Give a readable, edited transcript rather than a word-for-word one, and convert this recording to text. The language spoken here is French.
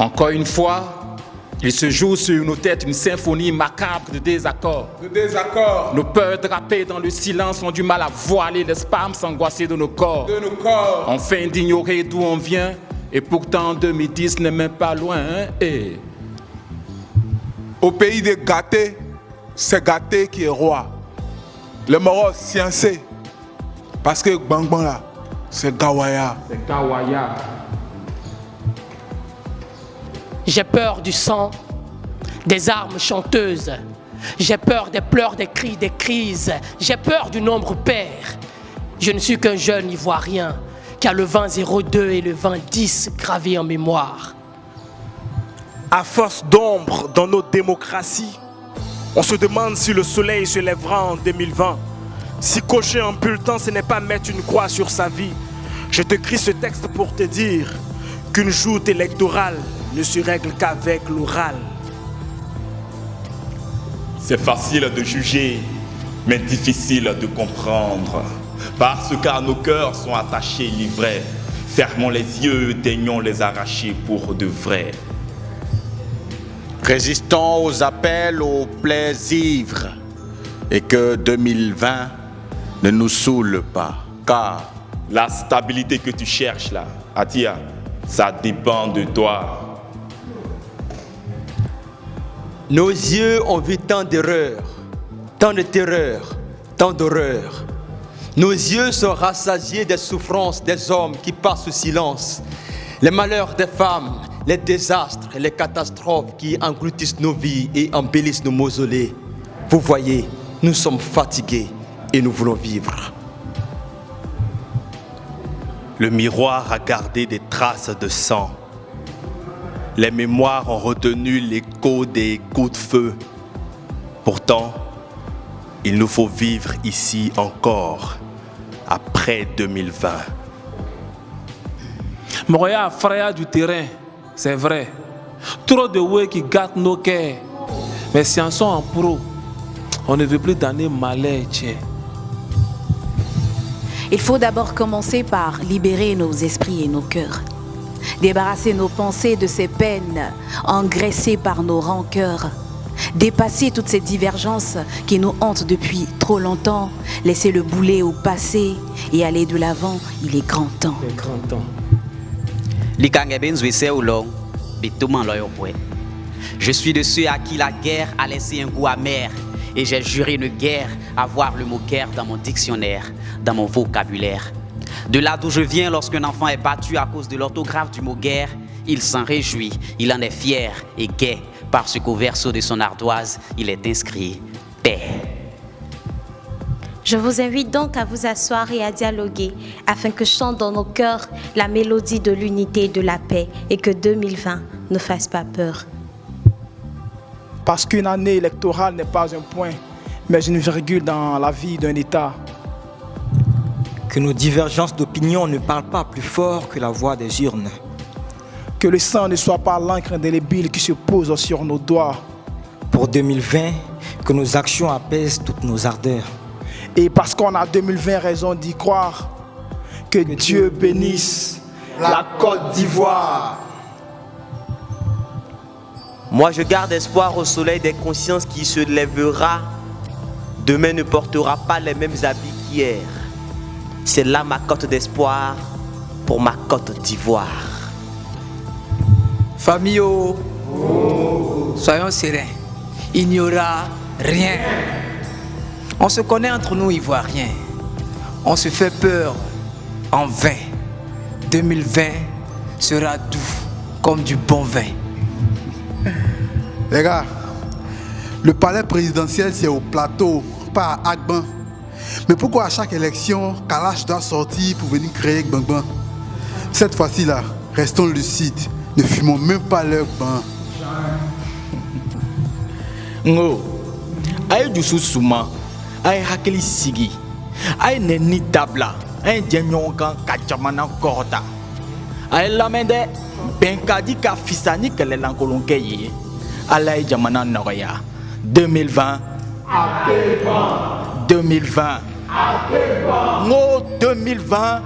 Encore une fois, il se joue sur nos têtes une symphonie macabre de désaccords. Nos peurs drapées dans le silence ont du mal à voiler les spasmes angoissés de nos corps. Enfin d'ignorer d'où on vient, et pourtant 2010 n'est même pas loin. Au pays des gâtés, c'est gâté qui est roi. Le Moro sciencé. Parce que Gbangban là, c'est Gawaya. J'ai peur du sang, des armes chanteuses. J'ai peur des pleurs, des cris, des crises. J'ai peur du nombre pair. Je ne suis qu'un jeune Ivoirien qui a le 20-02 et le 20-10 gravés en mémoire. À force d'ombre dans nos démocraties, on se demande si le soleil se lèvera en 2020. Si cocher un bulletin, ce n'est pas mettre une croix sur sa vie. Je te crie ce texte pour te dire qu'une joute électorale ne se règle qu'avec l'oral. C'est facile de juger, mais difficile de comprendre. Parce qu'à nos cœurs sont attachés livrets. Fermons les yeux, daignons les arracher pour de vrai. Résistons aux appels, aux plaisirs, et que 2020 ne nous saoule pas, car la stabilité que tu cherches là, Atia, ça dépend de toi. Nos yeux ont vu tant d'erreurs, tant de terreur, tant d'horreur. Nos yeux sont rassasiés des souffrances des hommes qui passent sous silence. Les malheurs des femmes, les désastres et les catastrophes qui engloutissent nos vies et embellissent nos mausolées. Vous voyez, nous sommes fatigués et nous voulons vivre. Le miroir a gardé des traces de sang. Les mémoires ont retenu l'écho des coups de feu. Pourtant, il nous faut vivre ici encore, après 2020. Montréal a frayé du terrain, c'est vrai. Trop de ouais qui gâtent nos cœurs. Mais si on sont en pro, on ne veut plus donner malheur, tiens. Il faut d'abord commencer par libérer nos esprits et nos cœurs. Débarrasser nos pensées de ces peines engraissées par nos rancœurs. Dépasser toutes ces divergences qui nous hantent depuis trop longtemps. Laisser le boulet au passé et aller de l'avant, il est grand temps. Il est grand temps. Je suis de ceux à qui la guerre a laissé un goût amer. Et j'ai juré une guerre, avoir le mot guerre dans mon dictionnaire, dans mon vocabulaire. De là d'où je viens, lorsqu'un enfant est battu à cause de l'orthographe du mot guerre, il s'en réjouit, il en est fier et gai, parce qu'au verso de son ardoise, il est inscrit paix. Je vous invite donc à vous asseoir et à dialoguer, afin que chante dans nos cœurs la mélodie de l'unité et de la paix, et que 2020 ne fasse pas peur. Parce qu'une année électorale n'est pas un point, mais une virgule dans la vie d'un État. Que nos divergences d'opinion ne parlent pas plus fort que la voix des urnes. Que le sang ne soit pas l'encre indélébile qui se pose sur nos doigts. Pour 2020, que nos actions apaisent toutes nos ardeurs. Et parce qu'on a 2020 raison d'y croire, que Dieu bénisse la Côte d'Ivoire. Moi je garde espoir au soleil des consciences qui se lèvera. Demain ne portera pas les mêmes habits qu'hier. C'est là ma cote d'espoir pour ma Côte d'Ivoire. Famille, soyons sereins, il n'y aura rien. On se connaît entre nous Ivoiriens, on se fait peur en vain. 2020 sera doux comme du bon vin. Les gars, le palais présidentiel c'est au plateau, pas à Agban. Mais pourquoi à chaque élection, Kalash doit sortir pour venir créer Gbangban? Cette fois-ci là, restons lucides, ne fumons même pas leur bain. Ngo, aïe du sous-souma, aïe hakeli sigi, aïe neni dabla, aïe djenyon-kan kachamana korda. Aïe lamende, benkadi ka fisani kele lankolonke Alaï Jamana Noria 2020 2020 Ngo 2020